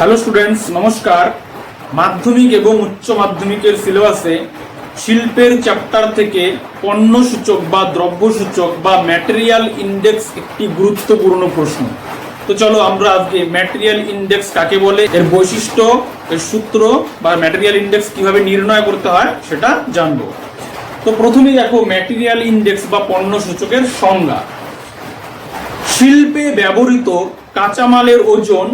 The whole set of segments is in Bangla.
হ্যালো স্টুডেন্টস, নমস্কার। মাধ্যমিক এবং উচ্চ মাধ্যমিকের সিলেবাসে শিল্পের চ্যাপ্টার থেকে পণ্য সূচক বা দ্রব্য সূচক বা ম্যাটেরিয়াল ইন্ডেক্স একটি গুরুত্বপূর্ণ প্রশ্ন। তো চলো আমরা আজকে ম্যাটেরিয়াল ইন্ডেক্স কাকে বলে, এর বৈশিষ্ট্য, এর সূত্র বা ম্যাটেরিয়াল ইন্ডেক্স কিভাবে নির্ণয় করতে হয় সেটা জানবো। তো প্রথমেই দেখো ম্যাটেরিয়াল ইন্ডেক্স বা পণ্য সূচকের সংজ্ঞা। শিল্পে ব্যবহৃত কাঁচামালের ওজন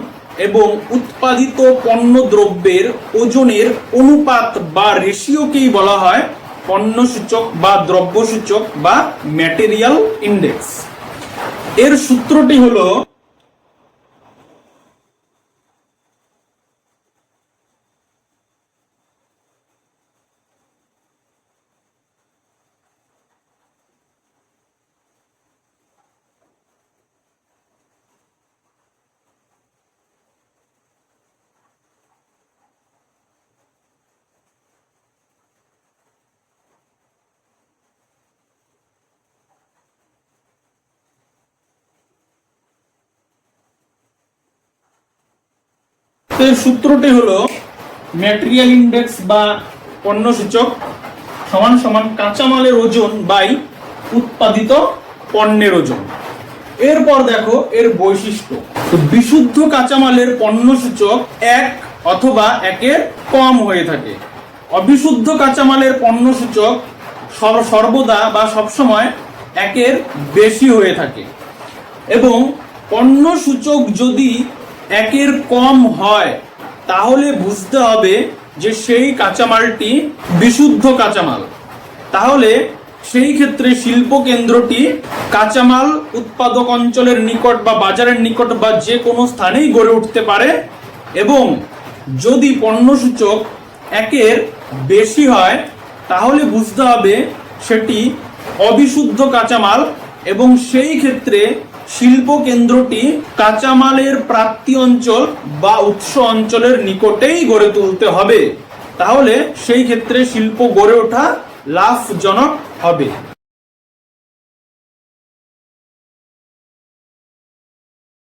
এবং উৎপাদিত পণ্য দ্রব্যের ওজনের অনুপাত বা রেশিওকেই বলা হয় পণ্য সূচক বা দ্রব্য সূচক বা ম্যাটেরিয়াল ইন্ডেক্স। এর সূত্রটি হলো ম্যাটেরিয়াল ইন্ডেক্স বা পণ্য সূচক সমান সমান কাঁচামালের ওজন বাই উৎপাদিত পণ্যের ওজন। এরপর দেখো এর বৈশিষ্ট্য। তো বিশুদ্ধ কাঁচামালের পণ্য সূচক 1 অথবা 1-এর কম হয়ে থাকে। অবিশুদ্ধ কাঁচামালের পণ্য সূচক সর্বদা বা সবসময় 1-এর বেশি হয়ে থাকে। এবং পণ্য সূচক যদি 1-এর কম হয় তাহলে বুঝতে হবে যে সেই কাঁচামালটি বিশুদ্ধ কাঁচামাল। তাহলে সেই ক্ষেত্রে শিল্প কেন্দ্রটি কাঁচামাল উৎপাদক অঞ্চলের নিকট বা বাজারের নিকট বা যে কোনো স্থানেই গড়ে উঠতে পারে। এবং যদি পণ্য সূচক 1-এর বেশি হয় তাহলে বুঝতে হবে সেটি অবিশুদ্ধ কাঁচামাল এবং সেই ক্ষেত্রে শিল্প কেন্দ্রটি কাঁচামালের প্রাপ্তি অঞ্চল বা উৎস অঞ্চলের নিকটেই গড়ে তুলতে হবে। তাহলে সেই ক্ষেত্রে শিল্প গড়ে ওঠা লাভজনক হবে।